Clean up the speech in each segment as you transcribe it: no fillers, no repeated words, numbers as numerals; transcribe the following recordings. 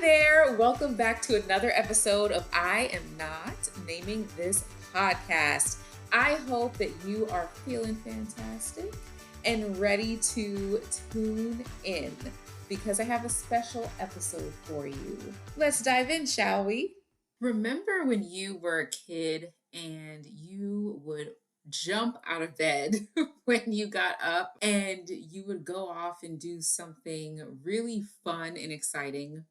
there. Welcome back to another episode of I Am Not Naming This Podcast. I hope that you are feeling fantastic and ready to tune in because I have a special episode for you. Let's dive in, shall we? Remember when you were a kid and you would jump out of bed when you got up and you would go off and do something really fun and exciting?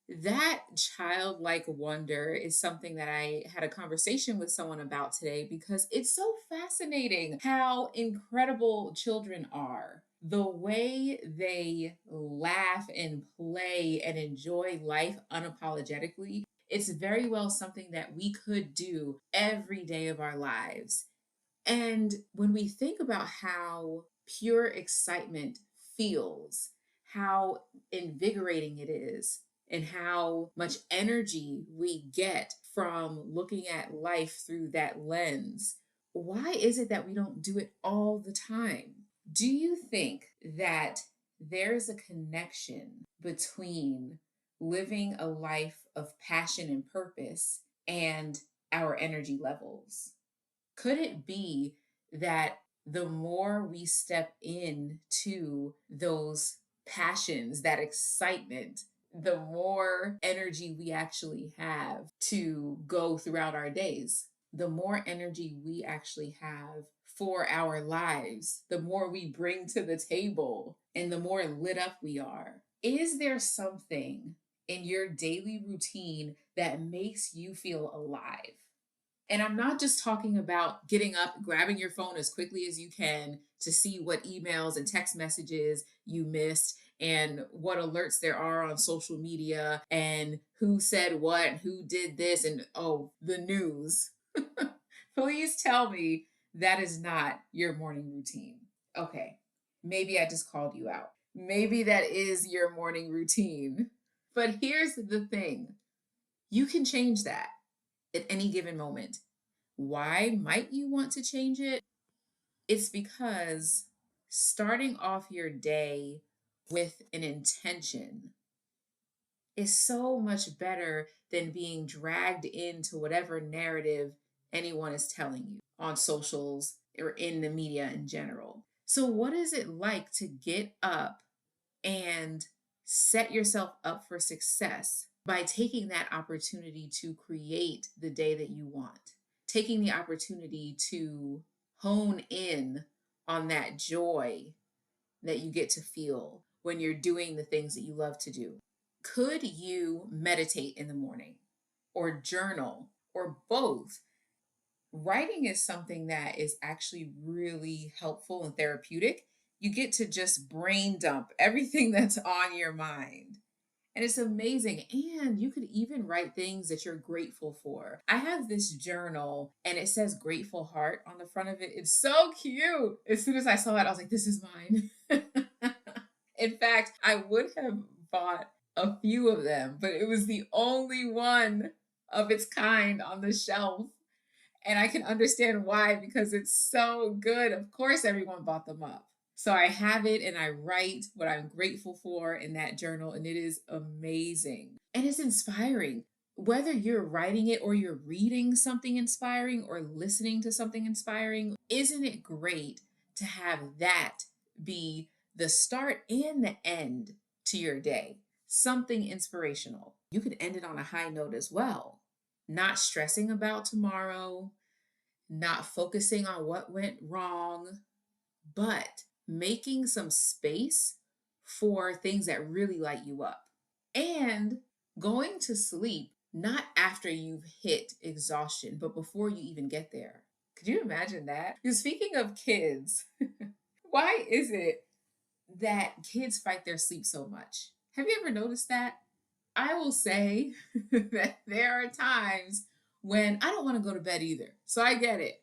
That childlike wonder is something that I had a conversation with someone about today because it's so fascinating how incredible children are. The way they laugh and play and enjoy life unapologetically, it's very well something that we could do every day of our lives. And when we think about how pure excitement feels, how invigorating it is, and how much energy we get from looking at life through that lens, why is it that we don't do it all the time? Do you think that there's a connection between living a life of passion and purpose and our energy levels? Could it be that the more we step into those passions, that excitement, the more energy we actually have to go throughout our days, the more energy we actually have for our lives, the more we bring to the table, and the more lit up we are? Is there something in your daily routine that makes you feel alive? And I'm not just talking about getting up, grabbing your phone as quickly as you can to see what emails and text messages you missed and what alerts there are on social media and who said what, who did this, and the news. Please tell me that is not your morning routine. Okay, maybe I just called you out. Maybe that is your morning routine. But here's the thing. You can change that at any given moment. Why might you want to change it? It's because starting off your day with an intention is so much better than being dragged into whatever narrative anyone is telling you on socials or in the media in general. So, what is it like to get up and set yourself up for success by taking that opportunity to create the day that you want? Taking the opportunity to hone in on that joy that you get to feel when you're doing the things that you love to do. Could you meditate in the morning or journal or both? Writing is something that is actually really helpful and therapeutic. You get to just brain dump everything that's on your mind. And it's amazing. And you could even write things that you're grateful for. I have this journal and it says grateful heart on the front of it. It's so cute. As soon as I saw it, I was like, this is mine. In fact, I would have bought a few of them, but it was the only one of its kind on the shelf. And I can understand why, because it's so good. Of course, everyone bought them up. So I have it and I write what I'm grateful for in that journal, and it is amazing. And it's inspiring. Whether you're writing it or you're reading something inspiring or listening to something inspiring, isn't it great to have that be the start and the end to your day? Something inspirational. You could end it on a high note as well. Not stressing about tomorrow, not focusing on what went wrong, but making some space for things that really light you up. And going to sleep, not after you've hit exhaustion, but before you even get there. Could you imagine that? Because speaking of kids, why is it that kids fight their sleep so much? Have you ever noticed that? I will say that there are times when I don't want to go to bed either. So I get it.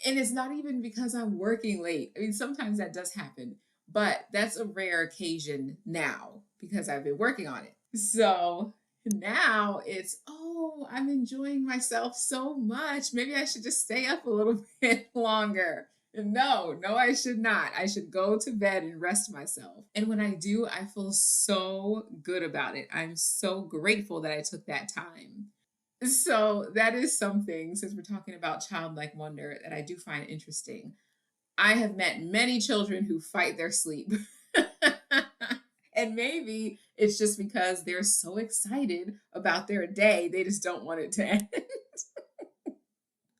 And it's not even because I'm working late. I mean, sometimes that does happen, but that's a rare occasion now because I've been working on it. So now it's, I'm enjoying myself so much. Maybe I should just stay up a little bit longer. No, I should not. I should go to bed and rest myself. And when I do, I feel so good about it. I'm so grateful that I took that time. So that is something, since we're talking about childlike wonder, that I do find interesting. I have met many children who fight their sleep. And maybe it's just because they're so excited about their day, they just don't want it to end.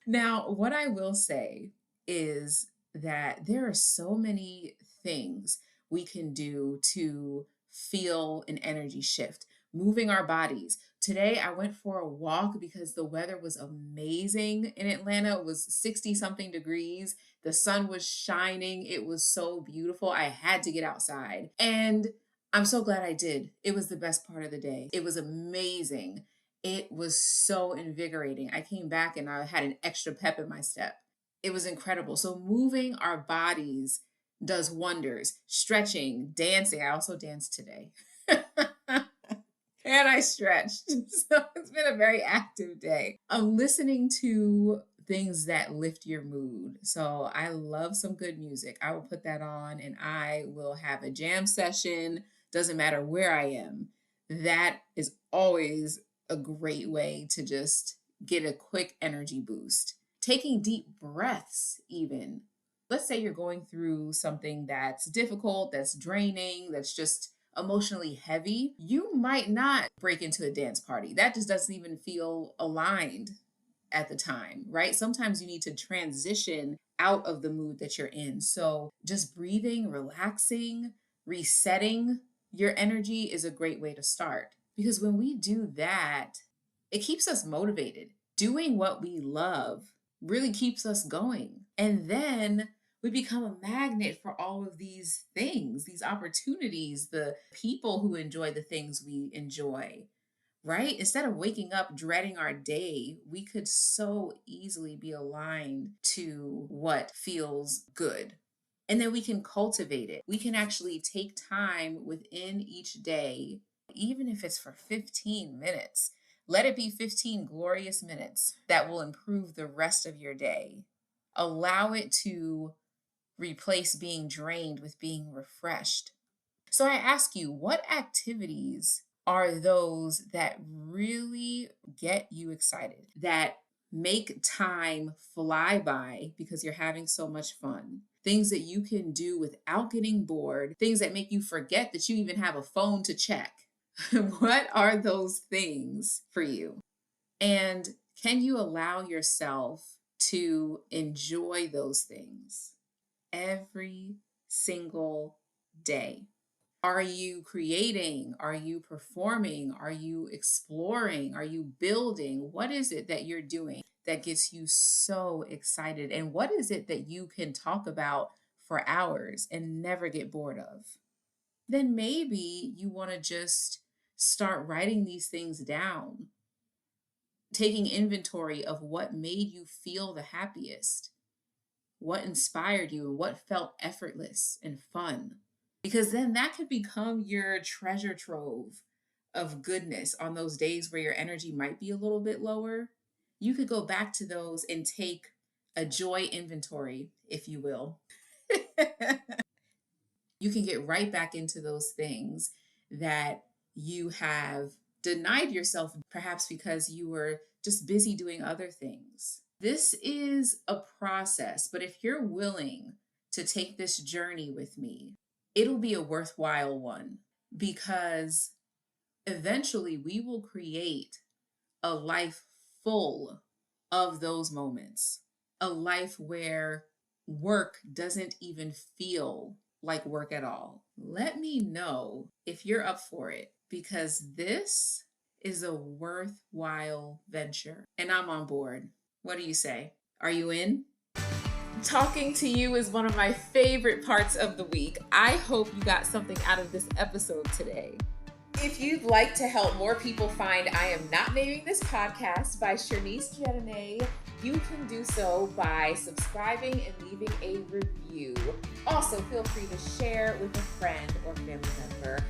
Now, what I will say is that there are so many things we can do to feel an energy shift, moving our bodies. Today, I went for a walk because the weather was amazing in Atlanta. It was 60 something degrees. The sun was shining. It was so beautiful. I had to get outside. And I'm so glad I did. It was the best part of the day. It was amazing. It was so invigorating. I came back and I had an extra pep in my step. It was incredible. So moving our bodies does wonders. Stretching, dancing. I also danced today. And I stretched. So it's been a very active day. I'm listening to things that lift your mood. So I love some good music. I will put that on and I will have a jam session. Doesn't matter where I am. That is always a great way to just get a quick energy boost. Taking deep breaths, even. Let's say you're going through something that's difficult, that's draining, that's just emotionally heavy. You might not break into a dance party. That just doesn't even feel aligned at the time, right? Sometimes you need to transition out of the mood that you're in. So just breathing, relaxing, resetting your energy is a great way to start. Because when we do that, it keeps us motivated. Doing what we love really keeps us going. And then we become a magnet for all of these things, these opportunities, the people who enjoy the things we enjoy, right? Instead of waking up dreading our day, we could so easily be aligned to what feels good. And then we can cultivate it. We can actually take time within each day, even if it's for 15 minutes. Let it be 15 glorious minutes that will improve the rest of your day. Allow it to replace being drained with being refreshed. So I ask you, what activities are those that really get you excited, that make time fly by because you're having so much fun? Things that you can do without getting bored, things that make you forget that you even have a phone to check. What are those things for you? And can you allow yourself to enjoy those things every single day? Are you creating? Are you performing? Are you exploring? Are you building? What is it that you're doing that gets you so excited? And what is it that you can talk about for hours and never get bored of? Then maybe you want to just start writing these things down, taking inventory of what made you feel the happiest, what inspired you, what felt effortless and fun. Because then that could become your treasure trove of goodness on those days where your energy might be a little bit lower. You could go back to those and take a joy inventory, if you will. You can get right back into those things that you have denied yourself, perhaps because you were just busy doing other things. This is a process, but if you're willing to take this journey with me, it'll be a worthwhile one, because eventually we will create a life full of those moments, a life where work doesn't even feel like work at all. Let me know if you're up for it, because this is a worthwhile venture and I'm on board. What do you say? Are you in? Talking to you is one of my favorite parts of the week. I hope you got something out of this episode today. If you'd like to help more people find I Am Not Naming This Podcast by Chernice Dieudonne, you can do so by subscribing and leaving a review. Also, feel free to share with a friend or family member.